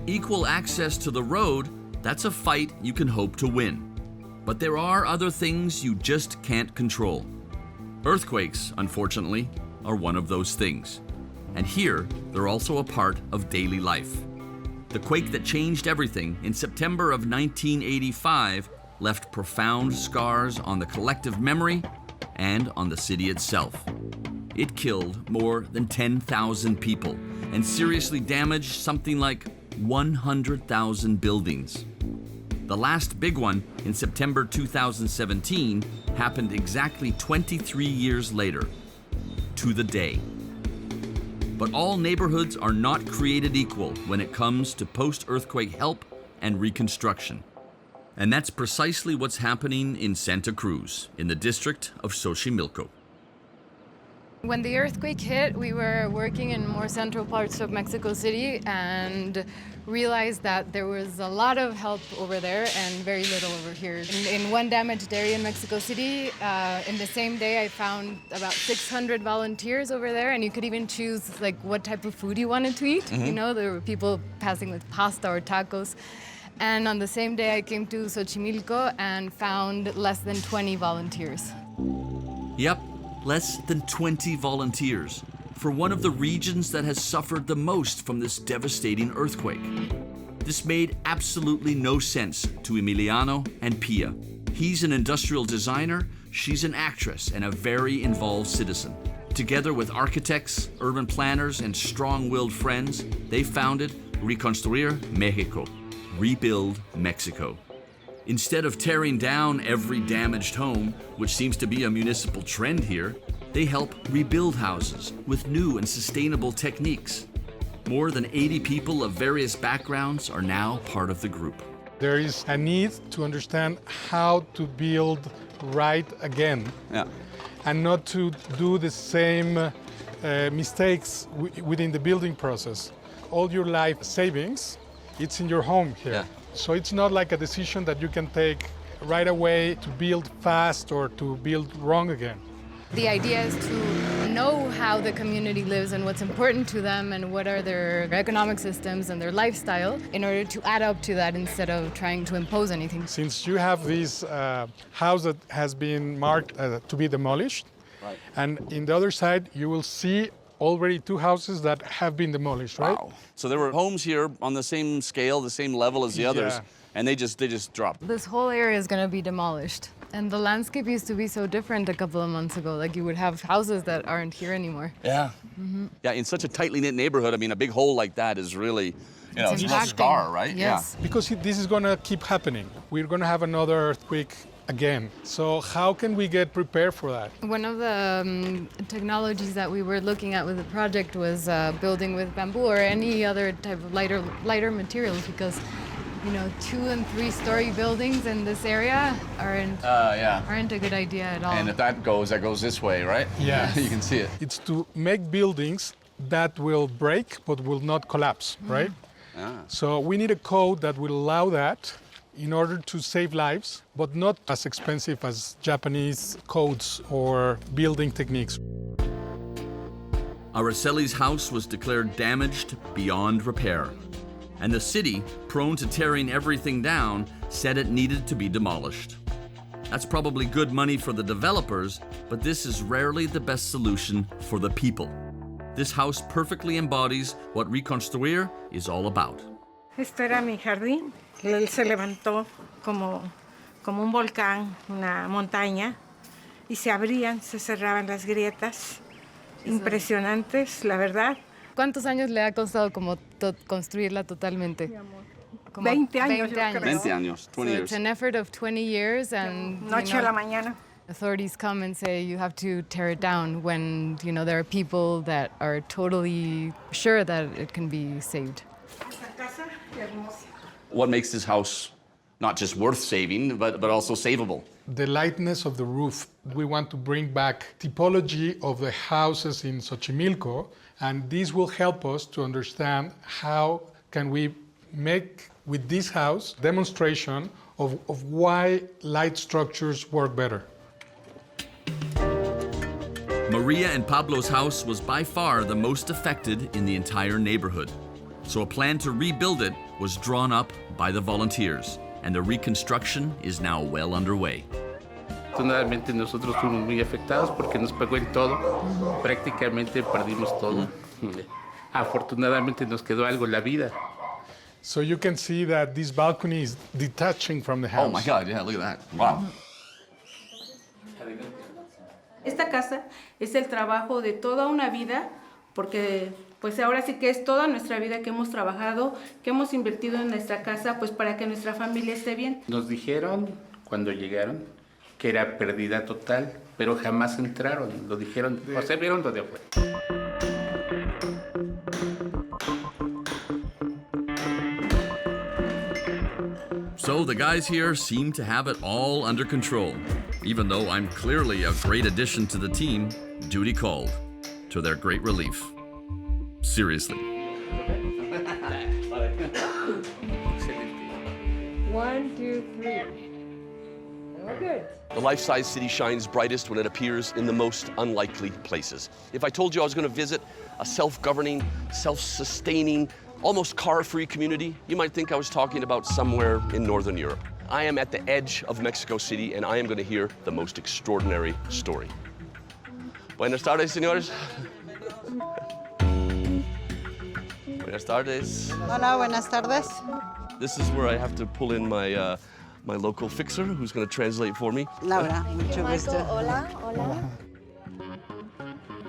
Equal access to the road, that's a fight you can hope to win. But there are other things you just can't control. Earthquakes, unfortunately, are one of those things. And here, they're also a part of daily life. The quake that changed everything in September of 1985 left profound scars on the collective memory and on the city itself. It killed more than 10,000 people and seriously damaged something like 100,000 buildings. The last big one in September 2017 happened exactly 23 years later, to the day. But all neighborhoods are not created equal when it comes to post-earthquake help and reconstruction. And that's precisely what's happening in Santa Cruz, in the district of Xochimilco. When the earthquake hit, we were working in more central parts of Mexico City and realized that there was a lot of help over there and very little over here. In one damaged area in Mexico City, in the same day I found about 600 volunteers over there, and you could even choose like what type of food you wanted to eat. You know, there were people passing with pasta or tacos. And on the same day I came to Xochimilco and found less than 20 volunteers. Yep. Less than 20 volunteers for one of the regions that has suffered the most from this devastating earthquake. This made absolutely no sense to Emiliano and Pia. He's an industrial designer, she's an actress and a very involved citizen. Together with architects, urban planners, and strong-willed friends, they founded Reconstruir México, Rebuild Mexico. Instead of tearing down every damaged home, which seems to be a municipal trend here, they help rebuild houses with new and sustainable techniques. More than 80 people of various backgrounds are now part of the group. There is a need to understand how to build right again, and not to do the same mistakes within the building process. All your life savings, it's in your home here. Yeah. So it's not like a decision that you can take right away to build fast or to build wrong again. The idea is to know how the community lives and what's important to them and what are their economic systems and their lifestyle in order to add up to that instead of trying to impose anything. Since you have this house that has been marked to be demolished, Right. and in the other side you will see already 2 houses that have been demolished, right? Wow. So there were homes here on the same scale, the same level as the others, Yeah. and they just dropped. This whole area is going to be demolished. And the landscape used to be so different a couple of months ago. Like you would have houses that aren't here anymore. Yeah. Yeah, in such a tightly knit neighborhood, I mean, a big hole like that is really, it's a impacting. scar, right? Yes. Because this is going to keep happening. We're going to have another earthquake again. So how can we get prepared for that? One of the technologies that we were looking at with the project was building with bamboo or any other type of lighter materials, because 2- and 3-story buildings in this area aren't a good idea at all. And if that goes this way, right? Yeah. You can see it. It's to make buildings that will break but will not collapse, right? So we need a code that will allow that in order to save lives, but not as expensive as Japanese codes or building techniques. Araceli's house was declared damaged beyond repair. And the city, prone to tearing everything down, said it needed to be demolished. That's probably good money for the developers, but this is rarely the best solution for the people. This house perfectly embodies what Reconstruir is all about. Esto era mi jardín. Él se levantó como un volcán, una montaña, y se abrían, se cerraban las grietas. Impresionantes, la verdad. ¿Cuántos años le ha costado como construirla totalmente? Como 20 años. 20 años. 20 años, 20 So years. it's an effort of 20 years, and Noche a la mañana. authorities come and say you have to tear it down when there are people that are totally sure that it can be saved. Esta casa, hermosa. What makes this house not just worth saving, but also savable? The lightness of the roof. We want to bring back typology of the houses in Xochimilco, and this will help us to understand how can we make with this house demonstration of why light structures work better. Maria and Pablo's house was by far the most affected in the entire neighborhood. So a plan to rebuild it was drawn up by the volunteers, and the reconstruction is now well underway. Afortunadamente nosotros fuimos muy afectados porque nos pegó en todo, prácticamente perdimos todo. Afortunadamente nos quedó algo en la vida. So you can see that this balcony is detaching from the house. Oh my God, yeah, look at that. Wow. Esta casa es el trabajo de toda una vida, porque pues ahora sí que es toda nuestra vida que hemos trabajado, que hemos invertido en nuestra casa, pues para que nuestra familia esté bien. Nos dijeron cuando llegaron que era pérdida total, pero jamás entraron, lo dijeron, o sea, vieron lo de afuera. So the guys here seem to have it all under control. Even though I'm clearly a great addition to the team, duty called, to their great relief. Seriously. 1, 2, 3. Oh, good. The life-size city shines brightest when it appears in the most unlikely places. If I told you I was going to visit a self-governing, self-sustaining, almost car-free community, you might think I was talking about somewhere in Northern Europe. I am at the edge of Mexico City, and I am going to hear the most extraordinary story. Buenas tardes, señores. Buenas tardes. Hola, buenas tardes. This is where I have to pull in my my local fixer, who's going to translate for me. Laura, mucho gusto. Hola, hola.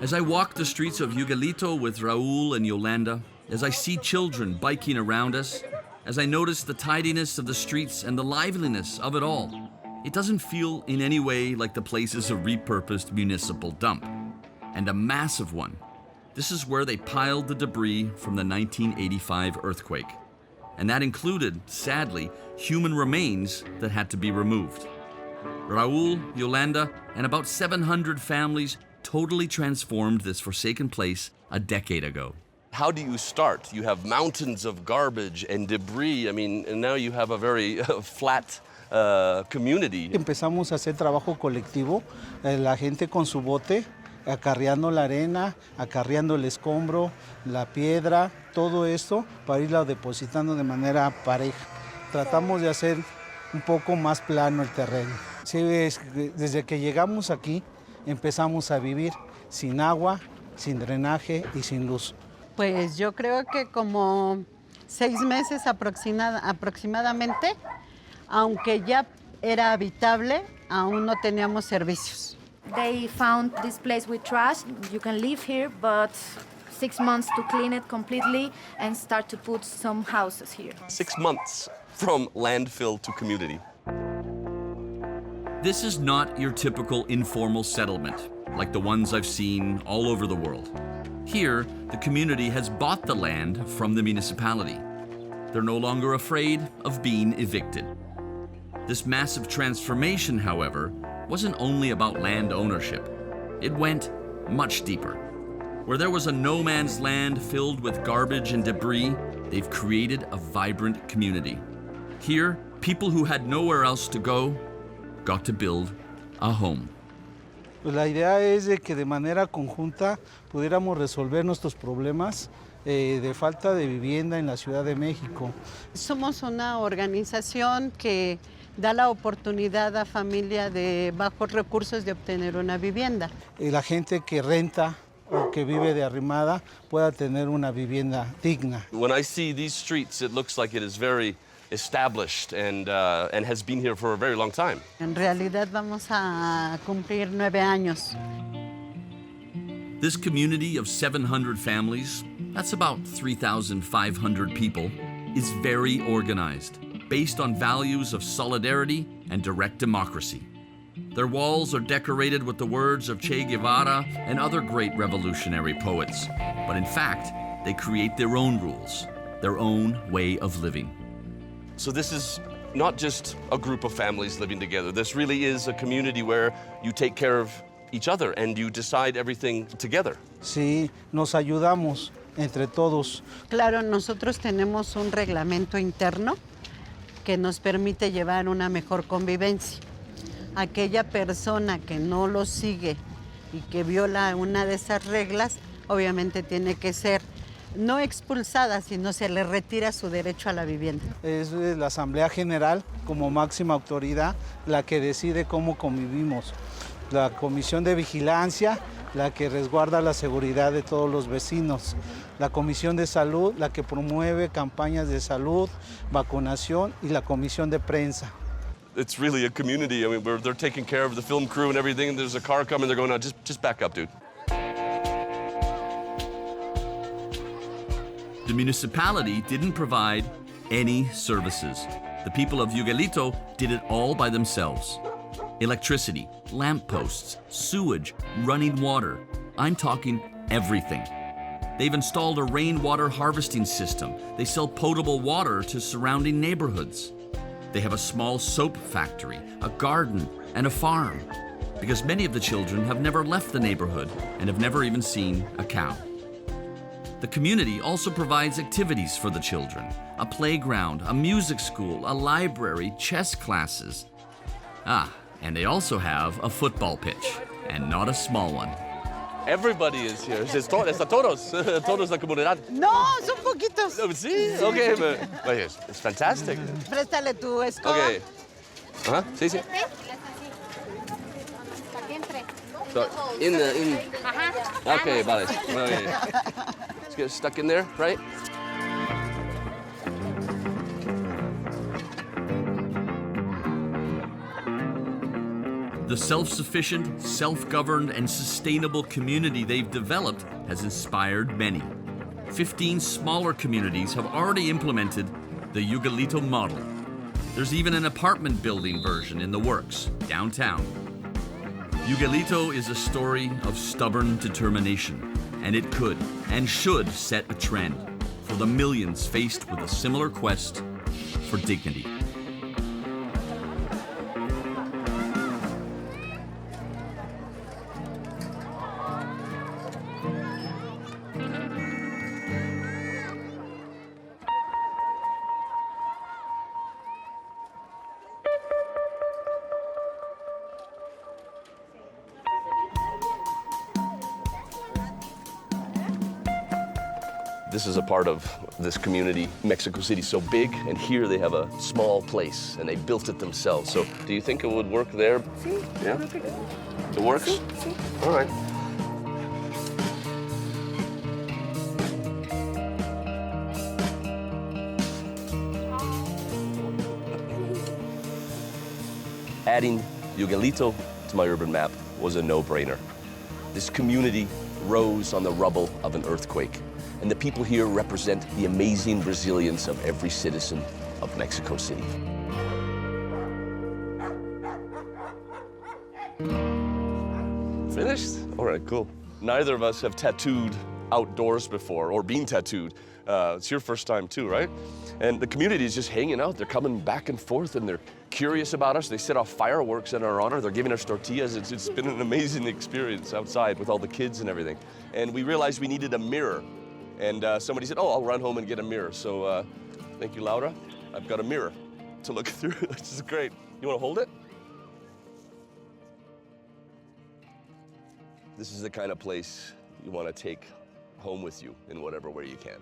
As I walk the streets of Yuguelito with Raul and Yolanda, as I see children biking around us, as I notice the tidiness of the streets and the liveliness of it all, it doesn't feel in any way like the place is a repurposed municipal dump, and a massive one. This is where they piled the debris from the 1985 earthquake. And that included, sadly, human remains that had to be removed. Raul, Yolanda, and about 700 families totally transformed this forsaken place a decade ago. How do you start? You have mountains of garbage and debris. I mean, and now you have a very flat community. Empezamos a hacer trabajo colectivo, la gente con su bote, acarreando la arena, acarreando el escombro, la piedra, todo esto para irla depositando de manera pareja. Tratamos de hacer un poco más plano el terreno. Sí, desde que llegamos aquí empezamos a vivir sin agua, sin drenaje y sin luz. Pues yo creo que como 6 meses aproximadamente, aunque ya era habitable, aún no teníamos servicios. They found this place with trash. You can live here, but 6 months to clean it completely and start to put some houses here. 6 months from landfill to community. This is not your typical informal settlement, like the ones I've seen all over the world. Here, the community has bought the land from the municipality. They're no longer afraid of being evicted. This massive transformation, however, wasn't only about land ownership. It went much deeper. Where there was a no man's land filled with garbage and debris, they've created a vibrant community. Here, people who had nowhere else to go got to build a home. Pues la idea es de que de manera conjunta pudiéramos resolver nuestros problemas de falta de vivienda en la Ciudad de México. Somos una organización que da la oportunidad a familias de bajos recursos de obtener una vivienda. La gente que renta o que vive de arrimada pueda tener una vivienda digna. When I see these streets, it looks like it is very established and has been here for a very long time. En realidad vamos a cumplir 9 años. This community of 700 families, that's about 3,500 people, is very organized, based on values of solidarity and direct democracy. Their walls are decorated with the words of Che Guevara and other great revolutionary poets. But in fact, they create their own rules, their own way of living. So this is not just a group of families living together. This really is a community where you take care of each other and you decide everything together. Sí, nos ayudamos entre todos. Claro, nosotros tenemos un reglamento interno que nos permite llevar una mejor convivencia. Aquella persona que no lo sigue y que viola una de esas reglas, obviamente tiene que ser no expulsada, sino se le retira su derecho a la vivienda. Es la Asamblea General como máxima autoridad la que decide cómo convivimos. La Comisión de Vigilancia, la que resguarda la seguridad de todos los vecinos. La Comisión de Salud, la que promueve campañas de salud, vacunación, y la Comisión de Prensa. It's really a community. I mean, they're taking care of the film crew and everything. There's a car coming. They're going, no, just back up, dude. The municipality didn't provide any services. The people of Yuguelito did it all by themselves. Electricity, lampposts, sewage, running water. I'm talking everything. They've installed a rainwater harvesting system. They sell potable water to surrounding neighborhoods. They have a small soap factory, a garden, and a farm, because many of the children have never left the neighborhood and have never even seen a cow. The community also provides activities for the children, a playground, a music school, a library, chess classes. And they also have a football pitch, and not a small one. Everybody is here. Es todos. Todos la comunidad. No, son poquitos. Sí, okay. It's fantastic. Préstale tu escoba. Okay. Ajá, sí. So, Okay, vale. Okay. Let's get stuck in there, right? The self-sufficient, self-governed, and sustainable community they've developed has inspired many. 15 smaller communities have already implemented the Yuguelito model. There's even an apartment building version in the works, downtown. Yuguelito is a story of stubborn determination, and it could and should set a trend for the millions faced with a similar quest for dignity. This is a part of this community. Mexico City's so big, and here they have a small place, and they built it themselves. So do you think it would work there? Sí, Yeah? creo que It works? sí, sí. All right. Adding Yuguelito to my urban map was a no-brainer. This community rose on the rubble of an earthquake, and the people here represent the amazing resilience of every citizen of Mexico City. Finished? All right, cool. Neither of us have tattooed outdoors before or been tattooed. It's your first time too, right? And the community is just hanging out. They're coming back and forth, and they're curious about us. They set off fireworks in our honor. They're giving us tortillas. It's been an amazing experience outside with all the kids and everything. And we realized we needed a mirror. And somebody said, oh, I'll run home and get a mirror. So thank you, Laura. I've got a mirror to look through. This is great. You want to hold it? This is the kind of place you want to take home with you in whatever way you can.